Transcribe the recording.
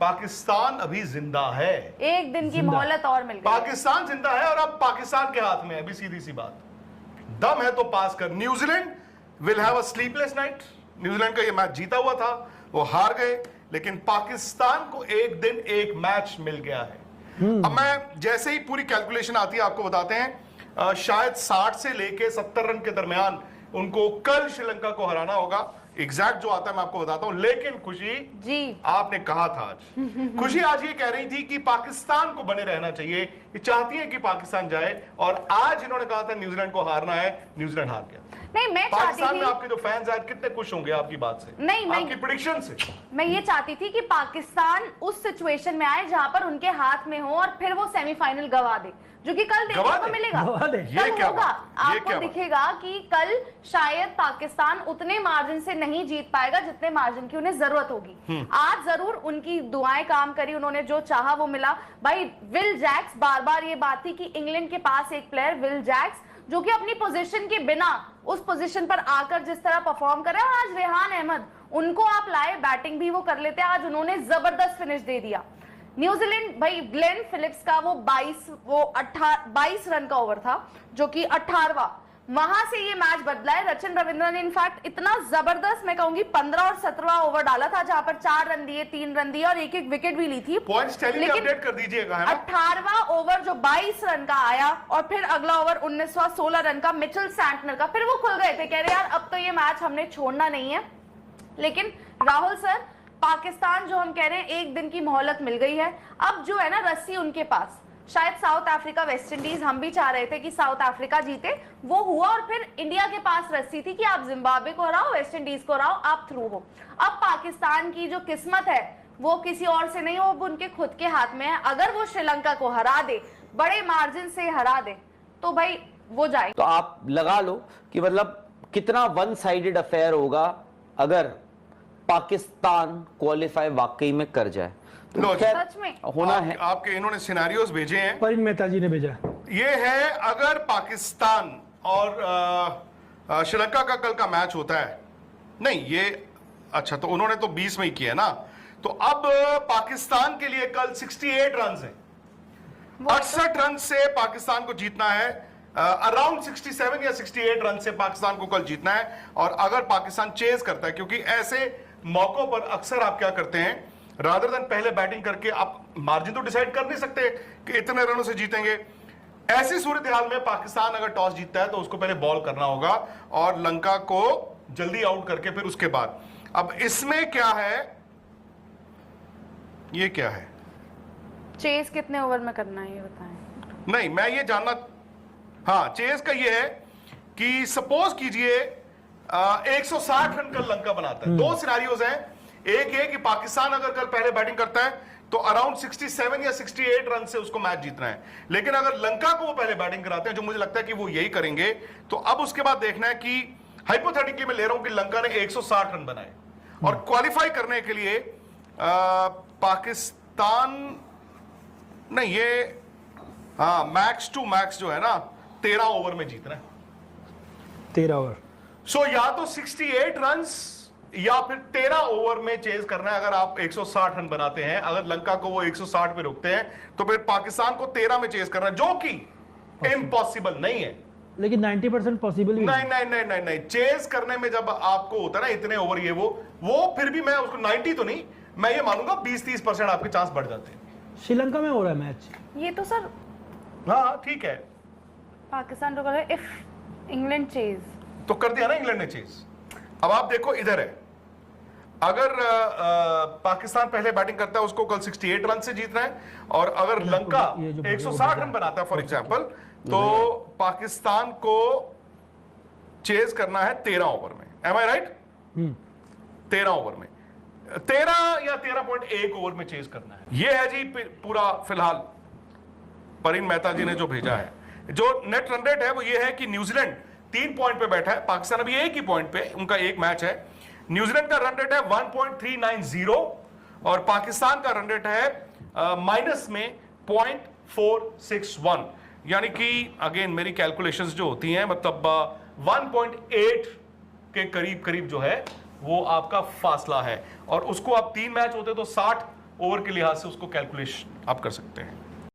पाकिस्तान अभी जिंदा है। एक दिन की मोहलत और मिल गई। पाकिस्तान जिंदा है और अब पाकिस्तान के हाथ में है। अभी सीधी सी बात, दम है तो पास कर। New Zealand will have a sleepless night. New Zealand का ये मैच जीता हुआ था, वो हार गए, लेकिन पाकिस्तान को एक दिन एक मैच मिल गया है। अब मैं जैसे ही पूरी कैलकुलेशन आती है आपको बताते हैं, शायद 60 से लेके 70 रन के दरमियान उनको कल श्रीलंका को हराना होगा। एग्जैक्ट जो आता है मैं आपको बताता हूं। लेकिन खुशी जी, आपने कहा था आज खुशी आज ये कह रही थी कि पाकिस्तान को बने रहना चाहिए, ये चाहती है कि पाकिस्तान जाए, और आज इन्होंने कहा था न्यूजीलैंड को हारना है, न्यूजीलैंड हार गया। नहीं, मैं पाकिस्तान में आपके जो फैंस हैं कितने खुश होंगे आपकी बात से, नहीं, आपकी प्रेडिक्शन से। मैं ये चाहती थी कि पाकिस्तान उस सिचुएशन में आए जहां पर उनके हाथ में हो और फिर वो सेमीफाइनल गवा दे, जो कि कल देखने को मिलेगा। कल होगा, आपको दिखेगा कि कल शायद पाकिस्तान उतने मार्जिन से नहीं जीत पाएगा जितने मार्जिन की उन्हें जरूरत होगी। आज जरूर उनकी दुआएं काम करी, उन्होंने जो चाहा वो मिला। भाई विल जैक्स, बार बार ये बात थी कि इंग्लैंड के पास एक प्लेयर विल जैक्स जो कि अपनी पोजीशन के बिना उस पोजीशन पर आकर जिस तरह परफॉर्म कर रहा है, आज रेहान अहमद, उनको आप लाए, बैटिंग भी वो कर लेते हैं, आज उन्होंने जबरदस्त फिनिश दे दिया। न्यूजीलैंड, भाई ग्लेन फिलिप्स का वो 22 रन का ओवर था, जो कि 18वां, वहां से ये मैच बदला है। रचिन रविंद्रन ने इनफैक्ट इतना जबरदस्त, मैं कहूंगी 15 और 17वां ओवर डाला था, जहां पर 4 रन दिए, 3 रन दिए और एक विकेट भी ली थी। लेकिन अपडेट कर दीजिएगा, 18वां ओवर जो 22 रन का आया और फिर अगला ओवर 19वां 16 रन का मिचेल सैंटनर का, फिर वो खुल गए थे, कह रहे यार अब तो ये मैच हमने छोड़ना नहीं है। लेकिन राहुल सर, पाकिस्तान जो हम कह रहे हैं एक दिन की मोहलत मिल गई है, अब जो है ना रस्सी उनके पास। शायद साउथ अफ्रीका वेस्ट इंडीज, हम भी चाह रहे थे कि साउथ अफ्रीका जीते, वो हुआ, और फिर इंडिया के पास रस्सी थी कि आप जिम्बाब्वे को हराओ, वेस्ट इंडीज को हराओ, आप थ्रू हो। अब पाकिस्तान की जो किस्मत है वो किसी और से नहीं, वो उनके खुद के हाथ में है। अगर वो श्रीलंका को हरा दे, बड़े मार्जिन से हरा दे, तो भाई वो जाए। तो आप लगा लो कि मतलब कितना वन साइडेड अफेयर होगा अगर पाकिस्तान क्वालिफाई वाकई में कर जाए। तो सच में होना है। आपके इन्होंने सिनेरियोज भेजे हैं, परिन मेहता जी ने भेजा। ये है अगर पाकिस्तान और श्रीलंका का कल का मैच होता है, नहीं ये अच्छा, तो उन्होंने तो 20 में ही किया ना, तो अब पाकिस्तान के लिए कल 68 रन है, 68 रन से पाकिस्तान को जीतना है। अराउंड 67 या 68 रन से पाकिस्तान को कल जीतना है। और अगर पाकिस्तान चेज करता है, क्योंकि ऐसे मौकों पर अक्सर आप क्या करते हैं, रादर देन पहले बैटिंग करके आप मार्जिन तो डिसाइड कर नहीं सकते कि इतने रनों से जीतेंगे। ऐसी सूरत हाल में पाकिस्तान अगर टॉस जीतता है तो उसको पहले बॉल करना होगा और लंका को जल्दी आउट करके फिर उसके बाद। अब इसमें क्या है, ये क्या है, चेस कितने ओवर में करना है ये बताएं। नहीं मैं ये जानना, हाँ चेस का ये है कि सपोज कीजिए 160 रन कल लंका बनाता है। दो सिनारियोज हैं, एक ये कि पाकिस्तान अगर कल पहले बैटिंग करता है तो अराउंड 67 या 68 रन से उसको मैच जीतना है। लेकिन अगर लंका को वो पहले बैटिंग कराते हैं, जो मुझे लगता है कि वो यही करेंगे, तो अब उसके बाद देखना है कि हाइपोथेटिकली मैं ले रहा हूं कि लंका ने 160 रन बनाए और क्वालिफाई करने के लिए पाकिस्तान नहीं, ये हाँ मैक्स टू मैक्स जो है ना 13 ओवर में जीतना है, 13 ओवर। सो या तो 68 रन्स या फिर 13 ओवर में चेज करना है। अगर आप 160 रन बनाते हैं, अगर लंका को वो 160 पे रोकते हैं, तो फिर पाकिस्तान को 13 में चेज करना है, जो कि इम्पॉसिबल नहीं है। लेकिन 90% पॉसिबल भी नहीं, चेज करने में जब आपको होता है ना इतने ओवर, ये वो फिर भी मैं उसको 90 तो नहीं, मैं ये मानूंगा 20-30% आपके चांस बढ़ जाते हैं। श्रीलंका में हो रहा है मैच, ये तो सर हाँ ठीक है, पाकिस्तान तो कर रहा है, इफ इंग्लैंड चेज तो कर दिया ना इंग्लैंड ने चेज। अब आप देखो इधर है, अगर पाकिस्तान पहले बैटिंग करता है उसको कल 68 रन से जीतना है, और अगर लंका 160 रन बनाता है फॉर एग्जांपल, तो पाकिस्तान को चेज करना है 13 ओवर में। एम आई राइट? 13 ओवर में, 13 या 13.1 ओवर में चेज करना है। यह है जी पूरा फिलहाल परिन मेहता जी ने जो भेजा है। जो नेट रन रेट है वो ये है कि न्यूजीलैंड 3 पॉइंट पे बैठा है, पाकिस्तान अभी एक ही पॉइंट पे, उनका एक मैच है। न्यूजीलैंड का रन रेट है 1.390 और पाकिस्तान का रन रेट है माइनस में 0.461, यानी कि अगेन मेरी कैलकुलेशंस जो होती हैं, मतलब 1.8 के करीब करीब जो है वो आपका फासला है। और उसको आप 3 मैच होते तो 60 ओवर के लिहाज से उसको कैलकुलेशन आप कर सकते हैं।